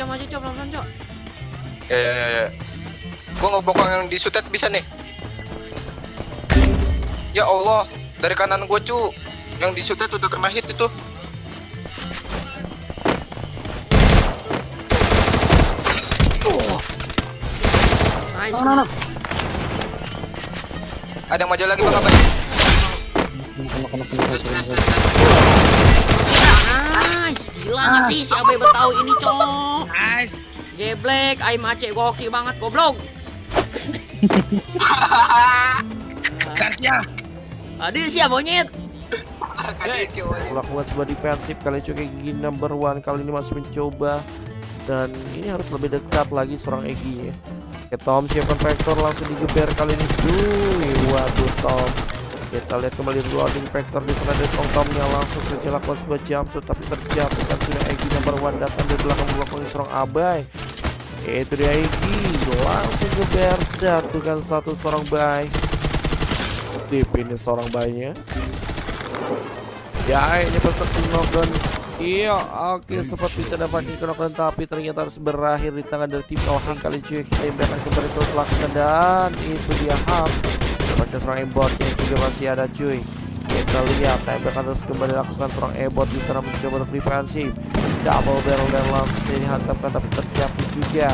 maju cok, pelan-pelan cok. Ya. Gua ngebokong yang di sutet bisa nih. Ya Allah, dari kanan gua cu, yang di sutet udah kena hit itu. Nice. Ada yang maju lagi bang apa? Nice, gila nggak sih si Abai Betawi ini cok. Nice. Geblek, Aim Aceh goki banget goblok. Gasnya. Aduh siap monyet. Melakukan sebuah defensif kali itu kayak gini number one kali ini masih mencoba dan ini harus lebih dekat lagi seorang Egi ya. Oke, Tom siapkan vektor langsung digeber kali ini cuy. Waduh Tom. Kita lihat kembali reloading vektor di sana dari seorang Tomnya langsung saja lakukan sebuah jumpsuit tapi terjatuh kan sudah Egi number one datang dari belakang seorang Abai. Itu dia Egi langsung geber jatuhkan satu seorang Bay. Deep ini seorang Baynya. Ya ini tetap knockdown. Iya oke sempat bisa dapatin knockdown tapi ternyata harus berakhir di tangan dari tim Oheng kali cuy. Kita akan kembali terus lakukan dan itu dia Ham. Dapatkan seorang aimbot yang juga masih ada cuy. Kita lihat Timer akan terus kembali lakukan seorang aimbot di sana mencoba untuk defensif. Double barrel dan langsung saja dihantamkan tapi terjatuh juga.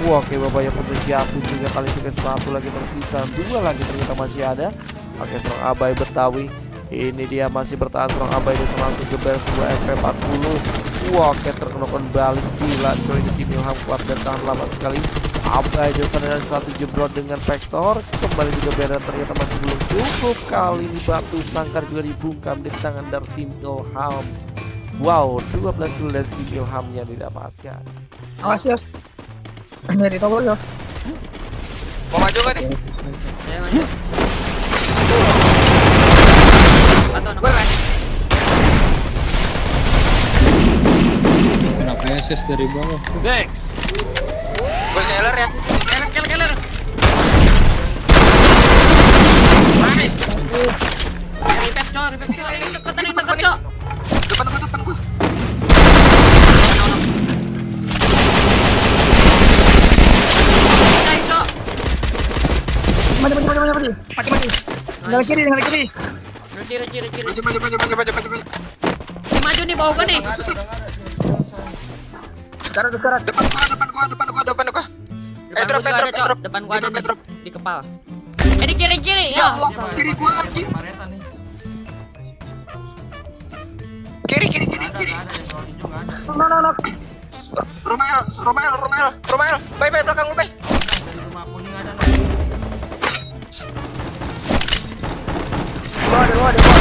Wah oke babanya pun terjatuh juga kali juga satu lagi tersisa. Dua lagi ternyata masih ada. Oke seorang Abai Betawi. Ini dia masih bertahan seorang Abai dan langsung geber sebuah MP40. Wah oke terkena balik gila coy ini tim Ilham kuat dan tahan lama sekali. Abai dan satu jebrot dengan vektor kembali juga dan ternyata masih belum cukup. Kali ini batu sangkar juga dibungkam di tangan dari tim Ilham. Wow 12 kill dari tim Ilhamnya didapatkan. Awas Yos. Nyari tower Yos. Mau maju gak nih? Saya maju. Atau Kenapa SS dari bawah? Next. Gue scaler ya. keler. Nice. Revive cok, tadi deket cok. Depan gua. Cai cok. Mati. Dengan kiri. Reci. Maju. Ini maju nih bawa gue nih. Sekarang. Depan gua. Depan gua ada cok. Depan gua ada di kepala. Di kiri. Ya. Kiri gua anjing. Kiri. No. Romael. Bay belakang lu, Bay. Gua ada.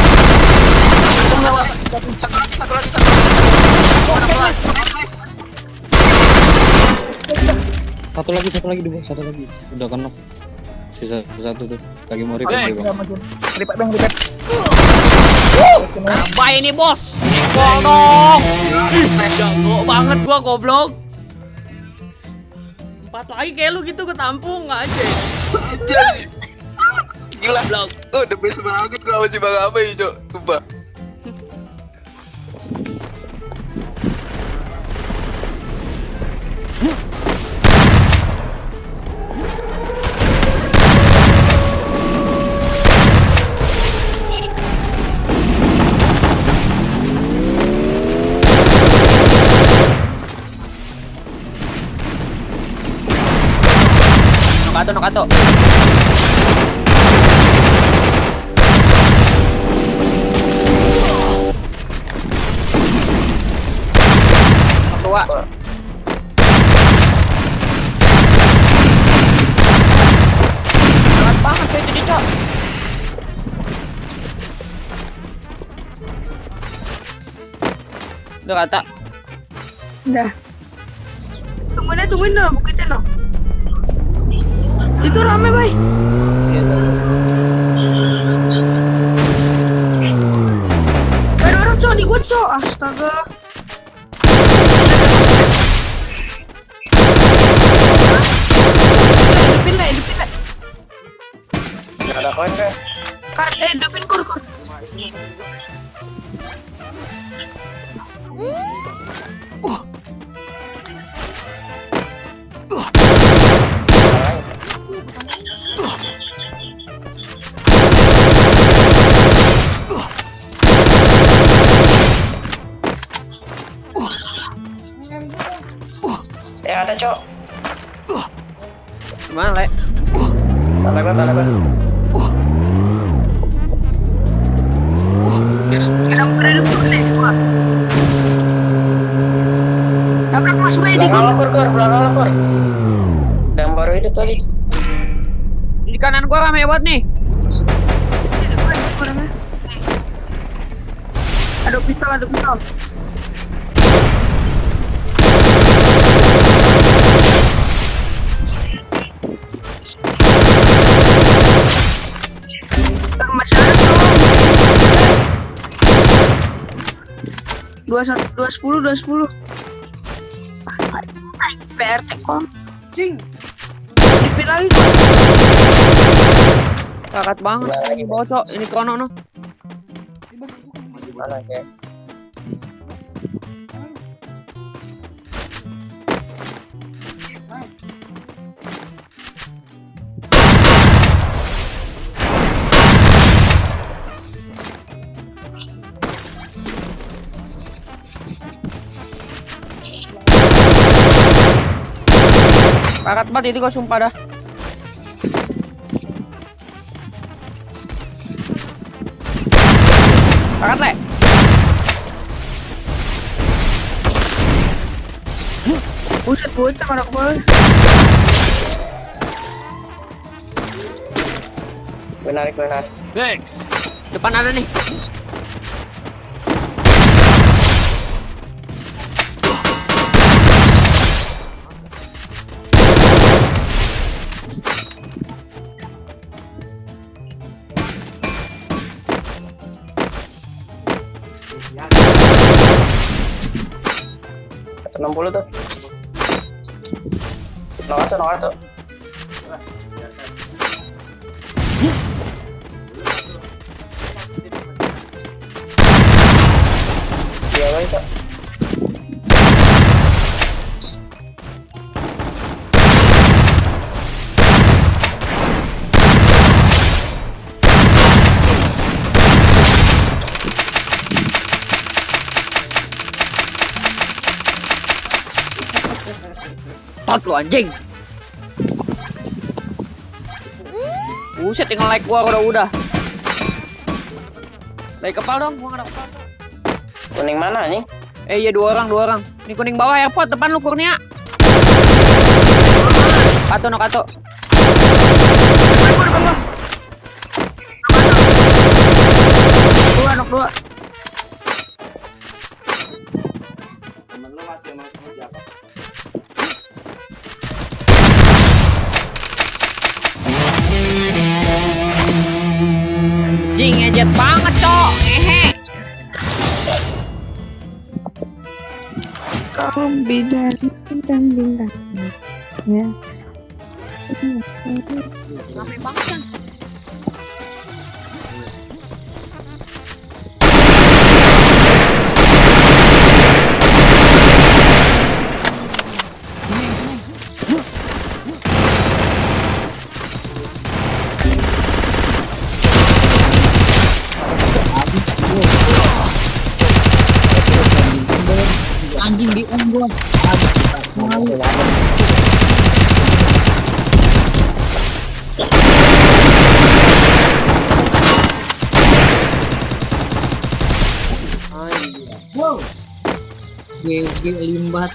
Satu lagi. Satu lagi dulu, satu lagi. Udah kena. Sisa satu tuh. Lagi mau revive bang. Revive. Abai ini bos. Gol dong. Jago banget gua goblok. 4 lagi kayak lu gitu ketampung aja. Gila. Oh, the best banget gua masih bang apa ya, Cok. Sumpah. Nokato. Keluar. Berat banget itu dia, Cok. Udah kata. Udah. Tungguin dong, bukitin dong. Itu rame, Bay. Ada orang cok di gua cok. Astaga. Hidupin lah. Ada koin enggak? Hidupin kur. Cok. Gimana, Le? Tanda gua. Ada berada di gua. Tabrak Mas Bay di gua. Belakang lokor. Yang baru itu tadi. Di kanan gua rame banget nih. Ada pistol. Masih ada tuh. 210. PRT kom. Cing. Dipil lagi kok. Kakat banget. Ini bawa, Cok. Ini kono no. Mana ya? Kakat banget itu gua sumpah dah. Kakat, Le. Buset bocah mana kemarin. Benar. Thanks. Depan ada nih. Satu 60 tuh. Nol tuh. Iya baik Kak. Tot lu anjing. Buset, tinggal like gua udah. Like kepal dong, gua nggak ada kepal. Kuning mana nih? Iya, dua orang. Ini kuning bawah airport depan lu Kurnia. Kato. Dua. Anjing ngejet banget, Cok. Kau bidari bintang-bintang ya. Rame banget kan. Anjing di unggul. Wow. GG limbat.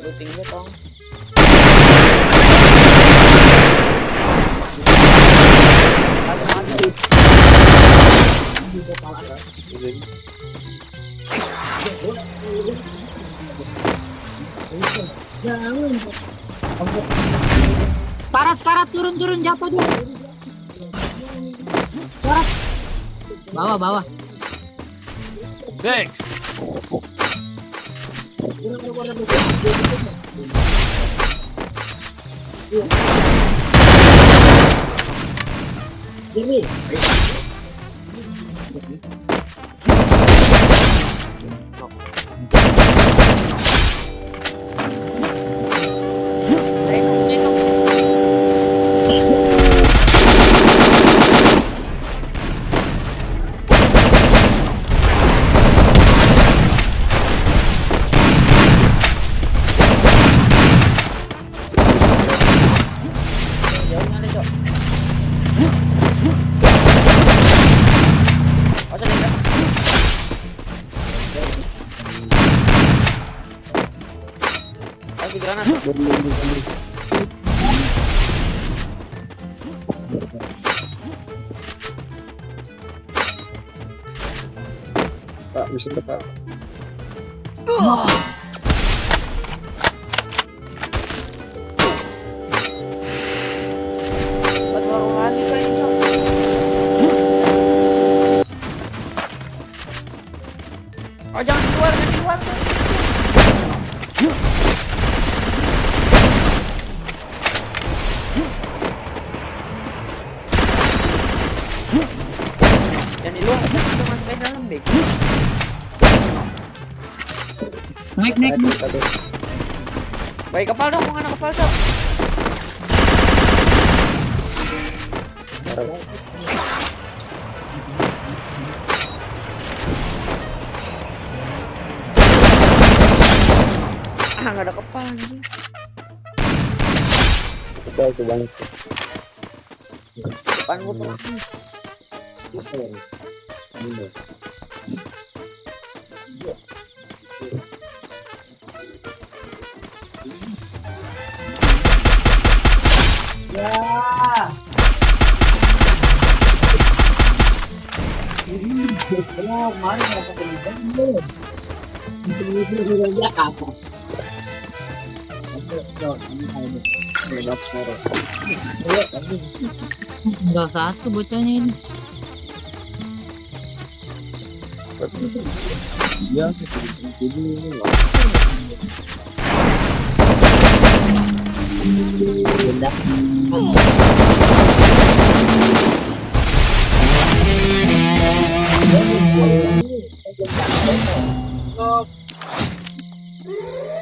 Lootingnya tong. Karat turun jatuh dia. Karat. Bawah. Thanks. Sana. Pak, bisa Pak. Oh jangan keluar, jangan keluar. Jangan di luar, jangan masuk ke dalam deh. Naik. Baik kapal dong, mana kapal dong? Ah, nggak ada kapal anjing. Itu banget. Depan gua tuh. Enggak satu bocahnya ini.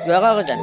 Juara kan?